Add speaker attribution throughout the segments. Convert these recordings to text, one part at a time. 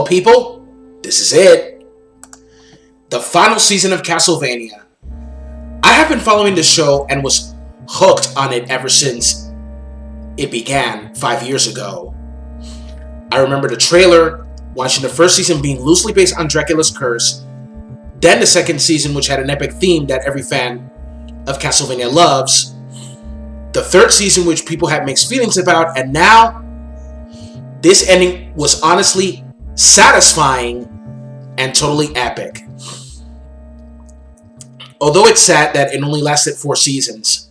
Speaker 1: people, this is it. The final season of Castlevania. I have been following the show and was hooked on it ever since it began 5 years ago. I remember the trailer, watching the first season being loosely based on Dracula's curse, then the second season, which had an epic theme that every fan of Castlevania loves, the third season, which people had mixed feelings about, and now this ending was honestly satisfying and totally epic. Although it's sad that it only lasted 4 seasons,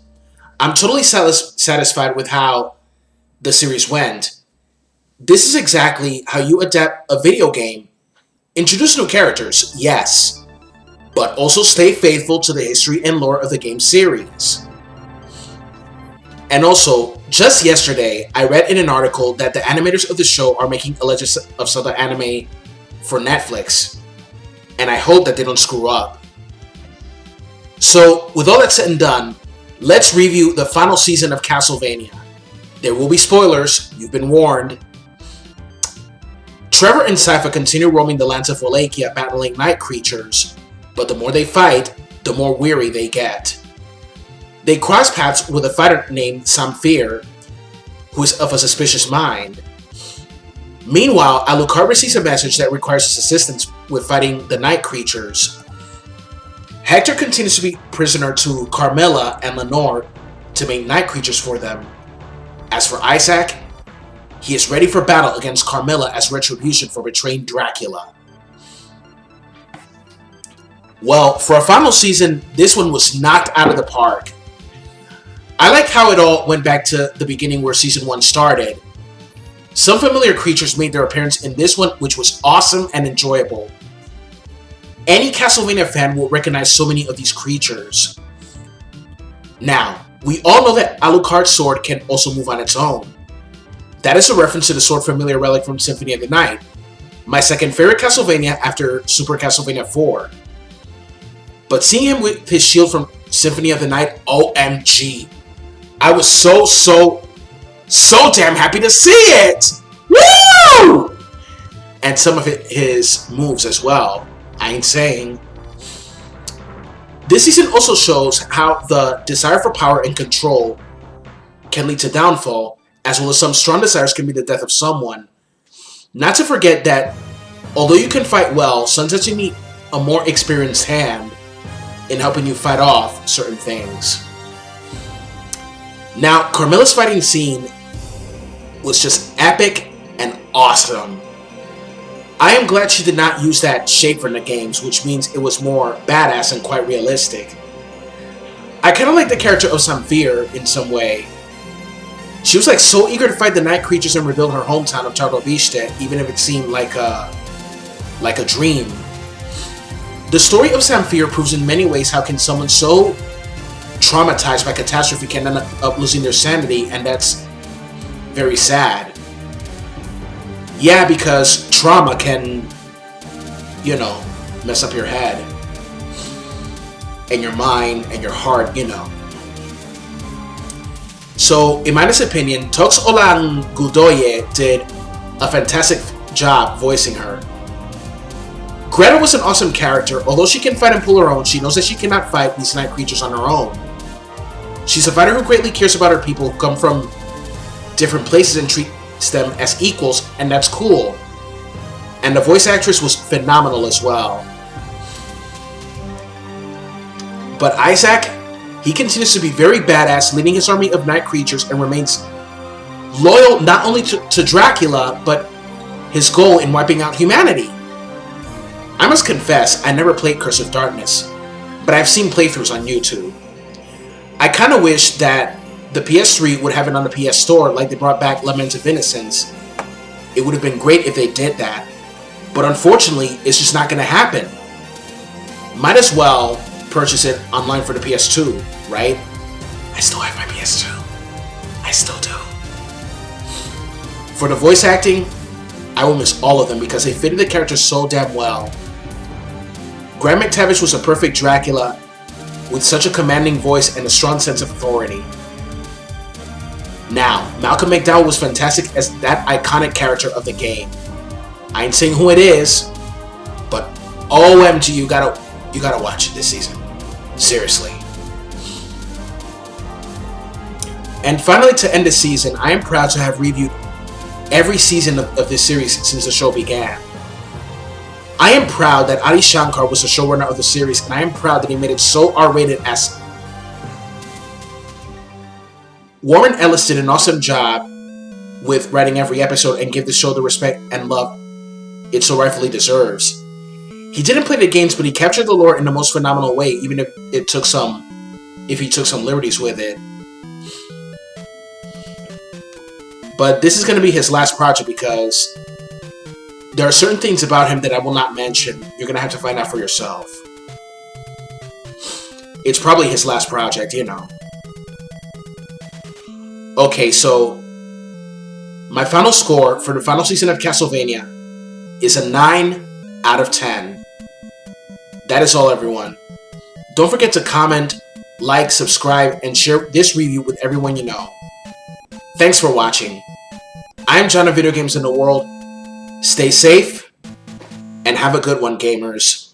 Speaker 1: I'm totally satisfied with how the series went. This is exactly how you adapt a video game. Introduce new characters, yes, but also stay faithful to the history and lore of the game series. And also, just yesterday, I read in an article that the animators of the show are making a Legend of Zelda anime for Netflix, and I hope that they don't screw up. So, with all that said and done, let's review the final season of Castlevania. There will be spoilers, you've been warned. Trevor and Sypha continue roaming the lands of Wallachia battling night creatures, but the more they fight, the more weary they get. They cross paths with a fighter named Samphire, who is of a suspicious mind. Meanwhile, Alucard receives a message that requires his assistance with fighting the night creatures. Hector continues to be prisoner to Carmilla and Lenore to make night creatures for them. As for Isaac, he is ready for battle against Carmilla as retribution for betraying Dracula. Well, for a final season, this one was knocked out of the park. I like how it all went back to the beginning where Season 1 started. Some familiar creatures made their appearance in this one, which was awesome and enjoyable. Any Castlevania fan will recognize so many of these creatures. Now, we all know that Alucard's sword can also move on its own. That is a reference to the sword familiar relic from Symphony of the Night, my second favorite Castlevania after Super Castlevania 4. But seeing him with his shield from Symphony of the Night, OMG. I was so damn happy to see it! Woo! And some of his moves as well. I ain't saying. This season also shows how the desire for power and control can lead to downfall, as well as some strong desires can be the death of someone. Not to forget that, although you can fight well, sometimes you need a more experienced hand in helping you fight off certain things. Now, Carmilla's fighting scene was just epic and awesome. I am glad she did not use that shape from the games, which means it was more badass and quite realistic. I kind of like the character of Samphire in some way. She was like so eager to fight the night creatures and rebuild her hometown of Targoviste, even if it seemed like a dream. The story of Samphire proves in many ways how can someone so traumatized by catastrophe can end up losing their sanity, and that's very sad. Yeah, because trauma can, mess up your head and your mind and your heart, So, in my honest opinion, Tox Olan Gudoye did a fantastic job voicing her. Greta was an awesome character. Although she can fight and pull her own, she knows that she cannot fight these night creatures on her own. She's a fighter who greatly cares about her people who come from different places and treats them as equals, and that's cool. And the voice actress was phenomenal as well. But Isaac, he continues to be very badass, leading his army of night creatures and remains loyal not only to Dracula, but his goal in wiping out humanity. I must confess, I never played Curse of Darkness, but I've seen playthroughs on YouTube. I kind of wish that the PS3 would have it on the PS Store like they brought back Lament of Innocence. It would have been great if they did that, but unfortunately, it's just not going to happen. Might as well purchase it online for the PS2, right? I still have my PS2. I still do. For the voice acting, I will miss all of them because they fitted the characters so damn well. Graham McTavish was a perfect Dracula with such a commanding voice and a strong sense of authority. Now, Malcolm McDowell was fantastic as that iconic character of the game. I ain't saying who it is, but OMG, you gotta watch it this season. Seriously. And finally, to end the season, I am proud to have reviewed every season of this series since the show began. I am proud that Adi Shankar was the showrunner of the series, and I am proud that he made it so R-rated as Warren Ellis did an awesome job with writing every episode and give the show the respect and love it so rightfully deserves. He didn't play the games, but he captured the lore in the most phenomenal way, even if he took some liberties with it. But this is going to be his last project because there are certain things about him that I will not mention. You're going to have to find out for yourself. It's probably his last project, you know. Okay, so my final score for the final season of Castlevania is a 9 out of 10. That is all, everyone. Don't forget to comment, like, subscribe, and share this review with everyone you know. Thanks for watching. I'm John of Video Games in the World. Stay safe, and have a good one, gamers.